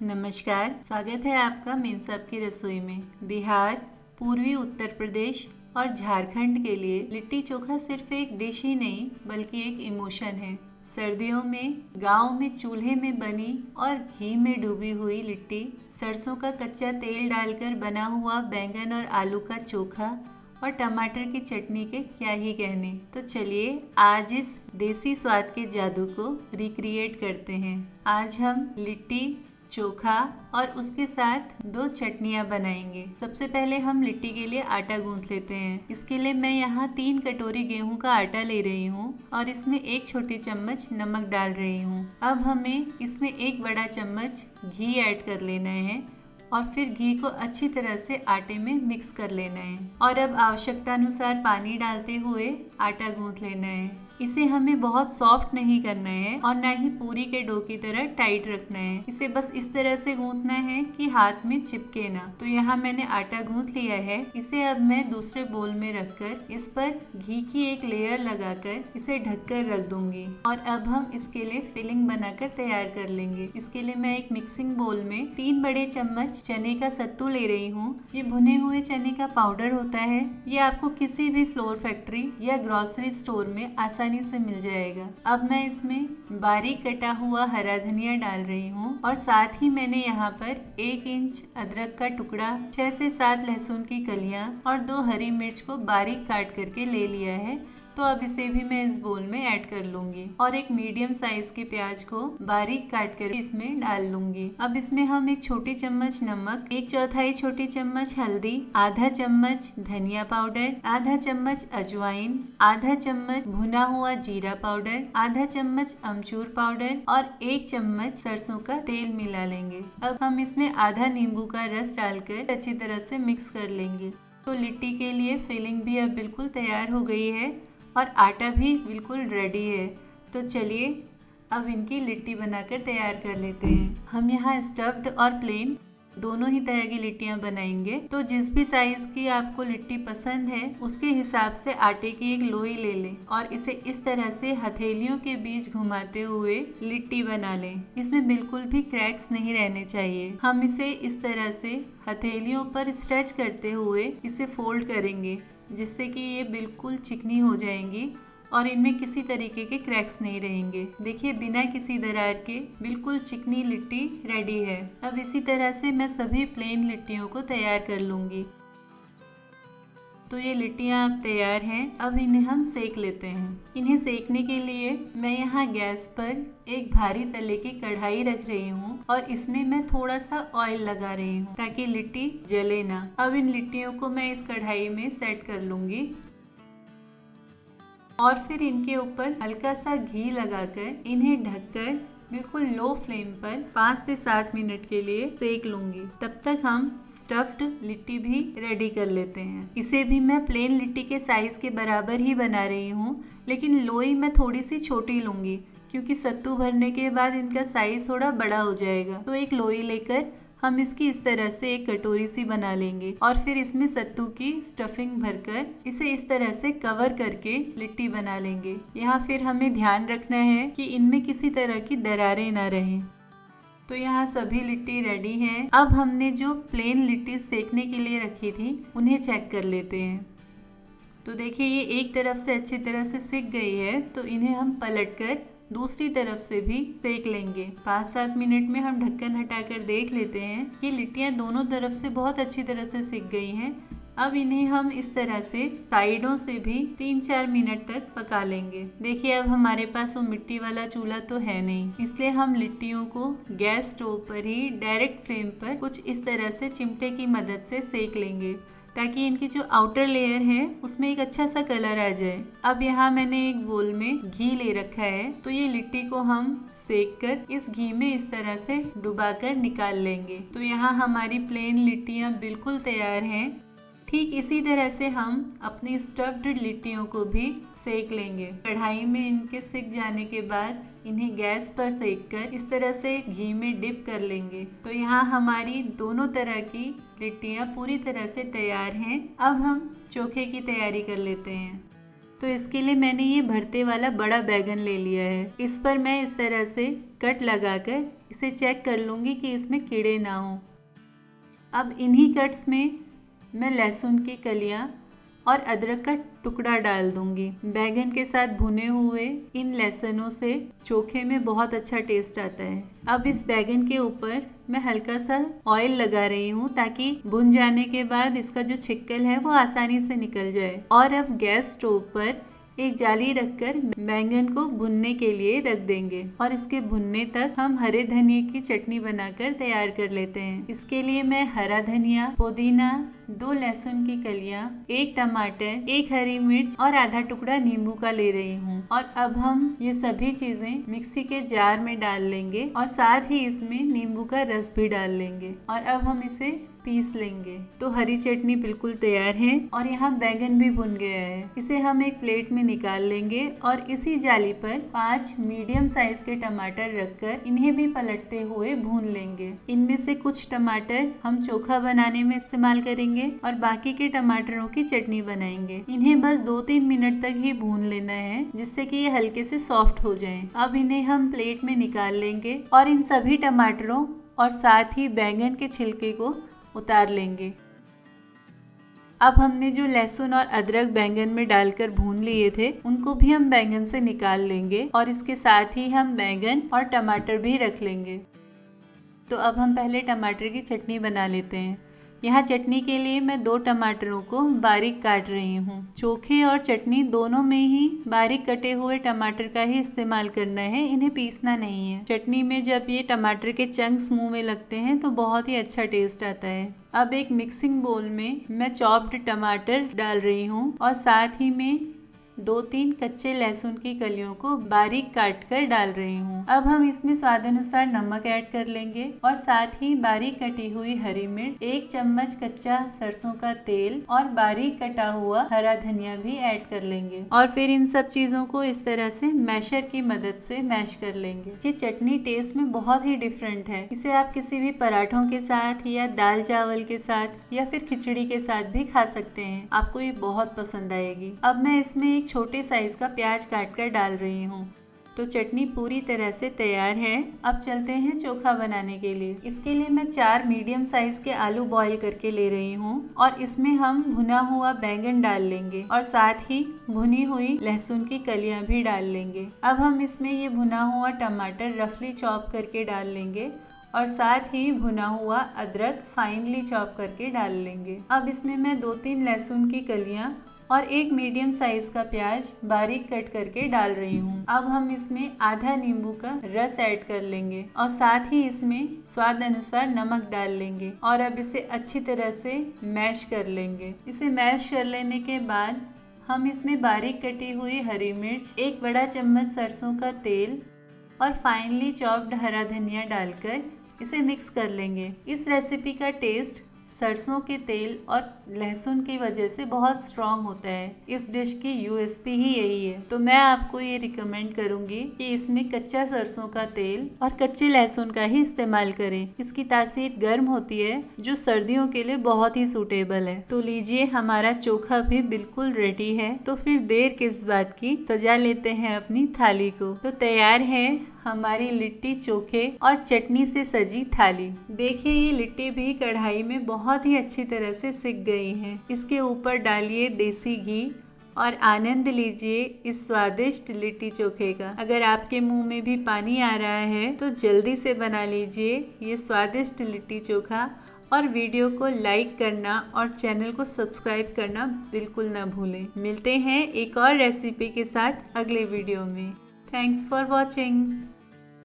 नमस्कार, स्वागत है आपका मेम साहब की रसोई में। बिहार, पूर्वी उत्तर प्रदेश और झारखंड के लिए लिट्टी चोखा सिर्फ एक डिश ही नहीं बल्कि एक इमोशन है। सर्दियों में गांव में चूल्हे में बनी और घी में डूबी हुई लिट्टी, सरसों का कच्चा तेल डालकर बना हुआ बैंगन और आलू का चोखा और टमाटर की चटनी के क्या ही कहने। तो चलिए आज इस देसी स्वाद के जादू को रिक्रिएट करते हैं। आज हम लिट्टी चोखा और उसके साथ 2 चटनियाँ बनाएंगे। सबसे पहले हम लिट्टी के लिए आटा गूंथ लेते हैं। इसके लिए मैं यहाँ 3 कटोरी गेहूं का आटा ले रही हूँ और इसमें 1 छोटी चम्मच नमक डाल रही हूँ। अब हमें इसमें 1 बड़ा चम्मच घी ऐड कर लेना है और फिर घी को अच्छी तरह से आटे में मिक्स कर लेना है और अब आवश्यकता अनुसार पानी डालते हुए आटा गूंथ लेना है। इसे हमें बहुत सॉफ्ट नहीं करना है और ना ही पूरी के डो की तरह टाइट रखना है। इसे बस इस तरह से गूंथना है कि हाथ में चिपके ना। तो यहाँ मैंने आटा गूंथ लिया है। इसे अब मैं दूसरे बोल में रखकर इस पर घी की एक लेयर लगाकर इसे ढककर रख दूंगी और अब हम इसके लिए फिलिंग बनाकर तैयार कर लेंगे। इसके लिए मैं एक मिक्सिंग बोल में 3 बड़े चम्मच चने का सत्तू ले रही हूँ। ये भुने हुए चने का पाउडर होता है। ये आपको किसी भी फ्लोर फैक्ट्री या ग्रोसरी स्टोर में आसानी से मिल जाएगा। अब मैं इसमें बारीक कटा हुआ हरा धनिया डाल रही हूँ और साथ ही मैंने यहाँ पर 1 इंच अदरक का टुकड़ा, 6 से 7 लहसुन की कलियां और 2 हरी मिर्च को बारीक काट करके ले लिया है। तो अब इसे भी मैं इस बोल में ऐड कर लूंगी और एक मीडियम साइज के प्याज को बारीक काट कर इसमें डाल लूंगी। अब इसमें हम 1 छोटी चम्मच नमक, 1/4 छोटी चम्मच हल्दी, आधा चम्मच धनिया पाउडर, आधा चम्मच अजवाइन, आधा चम्मच भुना हुआ जीरा पाउडर, आधा चम्मच अमचूर पाउडर और 1 चम्मच सरसों का तेल मिला लेंगे। अब हम इसमें आधा नींबू का रस डालकर अच्छी तरह से मिक्स कर लेंगे। तो लिट्टी के लिए फिलिंग भी अब बिल्कुल तैयार हो गई है और आटा भी बिल्कुल रेडी है। तो चलिए अब इनकी लिट्टी बनाकर तैयार कर लेते हैं। हम यहाँ स्टफ्ड और प्लेन दोनों ही तरह की लिट्टियाँ बनाएंगे। तो जिस भी साइज की आपको लिट्टी पसंद है उसके हिसाब से आटे की एक लोई ले लें और इसे इस तरह से हथेलियों के बीच घुमाते हुए लिट्टी बना लें। इसमें बिल्कुल भी क्रैक्स नहीं रहने चाहिए। हम इसे इस तरह से हथेलियों पर स्ट्रेच करते हुए इसे फोल्ड करेंगे जिससे कि ये बिल्कुल चिकनी हो जाएंगी और इनमें किसी तरीके के क्रैक्स नहीं रहेंगे। देखिए बिना किसी दरार के बिल्कुल चिकनी लिट्टी रेडी है। अब इसी तरह से मैं सभी प्लेन लिट्टियों को तैयार कर लूँगी। तो ये लिट्टियाँ अब तैयार हैं। अब इन्हें हम सेक लेते हैं। इन्हें सेकने के लिए मैं यहाँ गैस पर एक भारी तले की कढ़ाई रख रही हूँ और इसमें मैं थोड़ा सा ऑयल लगा रही हूँ ताकि लिट्टी जले ना। अब इन लिट्टियों को मैं इस कढ़ाई में सेट कर लूँगी और फिर इनके ऊपर हल्का सा घी लगाकर इन्हें ढककर बिल्कुल लो फ्लेम पर 5 से 7 मिनट के लिए सेक लूंगी। तब तक हम स्टफ्ड लिट्टी भी रेडी कर लेते हैं। इसे भी मैं प्लेन लिट्टी के साइज के बराबर ही बना रही हूँ, लेकिन लोई मैं थोड़ी सी छोटी लूंगी क्योंकि सत्तू भरने के बाद इनका साइज थोड़ा बड़ा हो जाएगा। तो एक लोई लेकर हम इसकी इस तरह से एक कटोरी सी बना लेंगे और फिर इसमें सत्तू की स्टफिंग भरकर इसे इस तरह से कवर करके लिट्टी बना लेंगे। यहाँ फिर हमें ध्यान रखना है कि इनमें किसी तरह की दरारें ना रहें। तो यहाँ सभी लिट्टी रेडी हैं। अब हमने जो प्लेन लिट्टी सेकने के लिए रखी थी उन्हें चेक कर लेते हैं। तो देखिए ये एक तरफ से अच्छी तरह से सिक गई है, तो इन्हें हम पलटकर दूसरी तरफ से भी सेक लेंगे। 5-7 मिनट में हम ढक्कन हटाकर देख लेते हैं। ये लिट्टियाँ दोनों तरफ से बहुत अच्छी तरह से सिक गई हैं। अब इन्हें हम इस तरह से साइडों से भी 3-4 मिनट तक पका लेंगे। देखिए अब हमारे पास वो मिट्टी वाला चूल्हा तो है नहीं, इसलिए हम लिट्टियों को गैस स्टोव पर ही डायरेक्ट फ्लेम पर कुछ इस तरह से चिमटे की मदद से सेक लेंगे ताकि इनकी जो आउटर लेयर है उसमें एक अच्छा सा कलर आ जाए। अब यहाँ मैंने एक बोल में घी ले रखा है, तो ये लिट्टी को हम सेक कर इस घी में इस तरह से डुबाकर निकाल लेंगे। तो यहाँ हमारी प्लेन लिट्टियाँ बिल्कुल तैयार हैं। ठीक इसी तरह से हम अपनी स्टफ्ड लिट्टियों को भी सेक लेंगे। कढ़ाई में इनके सिक जाने के बाद इन्हें गैस पर सेक कर इस तरह से घी में डिप कर लेंगे। तो यहाँ हमारी दोनों तरह की लिट्टियाँ पूरी तरह से तैयार हैं। अब हम चोखे की तैयारी कर लेते हैं। तो इसके लिए मैंने ये भरते वाला बड़ा बैगन ले लिया है। इस पर मैं इस तरह से कट लगाकर इसे चेक कर लूँगी कि इसमें कीड़े ना हो। अब इन्हीं कट्स में मैं लहसुन की कलियां और अदरक का टुकड़ा डाल दूंगी। बैगन के साथ भुने हुए इन लहसुनों से चोखे में बहुत अच्छा टेस्ट आता है। अब इस बैगन के ऊपर मैं हल्का सा ऑयल लगा रही हूँ ताकि भुन जाने के बाद इसका जो छिक्कल है वो आसानी से निकल जाए। और अब गैस स्टोव पर एक जाली रखकर बैंगन को भुनने के लिए रख देंगे और इसके भुनने तक हम हरे धनिया की चटनी बनाकर तैयार कर लेते हैं। इसके लिए मैं हरा धनिया, पुदीना, 2 लहसुन की कलियां, 1 टमाटर, 1 हरी मिर्च और आधा टुकड़ा नींबू का ले रही हूँ। और अब हम ये सभी चीजें मिक्सी के जार में डाल लेंगे और साथ ही इसमें नींबू का रस भी डाल लेंगे और अब हम इसे पीस लेंगे। तो हरी चटनी बिल्कुल तैयार है और यहाँ बैंगन भी भुन गया है। इसे हम एक प्लेट में निकाल लेंगे और इसी जाली पर 5 मीडियम साइज के टमाटर रखकर इन्हें भी पलटते हुए भून लेंगे। इनमें से कुछ टमाटर हम चोखा बनाने में इस्तेमाल करेंगे और बाकी के टमाटरों की चटनी बनाएंगे। इन्हें बस 2-3 मिनट तक ही भून लेना है जिससे कि ये हल्के से सॉफ्ट हो जाएं। अब इन्हें हम प्लेट में निकाल लेंगे और इन सभी टमाटरों और साथ ही बैंगन के छिलके को उतार लेंगे। अब हमने जो लहसुन और अदरक बैंगन में डालकर भून लिए थे उनको भी हम बैंगन से निकाल लेंगे और इसके साथ ही हम बैंगन और टमाटर भी रख लेंगे। तो अब हम पहले टमाटर की चटनी बना लेते हैं। यहाँ चटनी के लिए मैं 2 टमाटरों को बारीक काट रही हूँ। चोखे और चटनी दोनों में ही बारीक कटे हुए टमाटर का ही इस्तेमाल करना है, इन्हें पीसना नहीं है। चटनी में जब ये टमाटर के चंक्स मुंह में लगते हैं तो बहुत ही अच्छा टेस्ट आता है। अब एक मिक्सिंग बोल में मैं चॉप्ड टमाटर डाल रही हूँ और साथ ही में 2-3 कच्चे लहसुन की कलियों को बारीक काट कर डाल रही हूँ। अब हम इसमें स्वाद अनुसार नमक ऐड कर लेंगे और साथ ही बारीक कटी हुई हरी मिर्च, 1 चम्मच कच्चा सरसों का तेल और बारीक कटा हुआ हरा धनिया भी ऐड कर लेंगे और फिर इन सब चीजों को इस तरह से मैशर की मदद से मैश कर लेंगे। ये चटनी टेस्ट में बहुत ही डिफरेंट है। इसे आप किसी भी पराठों के साथ या दाल चावल के साथ या फिर खिचड़ी के साथ भी खा सकते हैं। आपको ये बहुत पसंद आएगी। अब मैं इसमें एक छोटे साइज का प्याज काटकर डाल रही हूँ। तो चटनी पूरी तरह से तैयार है। अब चलते हैं चोखा बनाने के लिए। इसके लिए मैं 4 मीडियम साइज के आलू बॉईल करके ले रही हूँ और इसमें हम भुना हुआ बैंगन डाल लेंगे और साथ ही भुनी हुई लहसुन की कलियां भी डाल लेंगे। अब हम इसमें ये भुना हुआ टमाटर रफली चॉप करके डाल लेंगे और साथ ही भुना हुआ अदरक फाइनली चॉप करके डाल लेंगे। अब इसमें मैं 2-3 लहसुन की कलियां और 1 मीडियम साइज का प्याज बारीक कट करके डाल रही हूँ। अब हम इसमें आधा नींबू का रस ऐड कर लेंगे और साथ ही इसमें स्वाद अनुसार नमक डाल लेंगे और अब इसे अच्छी तरह से मैश कर लेंगे। इसे मैश कर लेने के बाद हम इसमें बारीक कटी हुई हरी मिर्च, 1 बड़ा चम्मच सरसों का तेल और फाइनली चॉप्ड हरा धनिया डालकर इसे मिक्स कर लेंगे। इस रेसिपी का टेस्ट सरसों के तेल और लहसुन की वजह से बहुत स्ट्रॉन्ग होता है। इस डिश की यूएसपी ही यही है। तो मैं आपको ये रिकमेंड करूंगी कि इसमें कच्चा सरसों का तेल और कच्चे लहसुन का ही इस्तेमाल करें। इसकी तासीर गर्म होती है जो सर्दियों के लिए बहुत ही सूटेबल है। तो लीजिए, हमारा चोखा भी बिल्कुल रेडी है। तो फिर देर किस बात की, सजा लेते हैं अपनी थाली को। तो तैयार है हमारी लिट्टी चोखे और चटनी से सजी थाली। देखिए, ये लिट्टी भी कढ़ाई में बहुत ही अच्छी तरह से सिक गई हैं। इसके ऊपर डालिए देसी घी और आनंद लीजिए इस स्वादिष्ट लिट्टी चोखे का। अगर आपके मुंह में भी पानी आ रहा है तो जल्दी से बना लीजिए ये स्वादिष्ट लिट्टी चोखा और वीडियो को लाइक करना और चैनल को सब्सक्राइब करना बिल्कुल ना भूलें। मिलते हैं एक और रेसिपी के साथ अगले वीडियो में। Thanks for watching.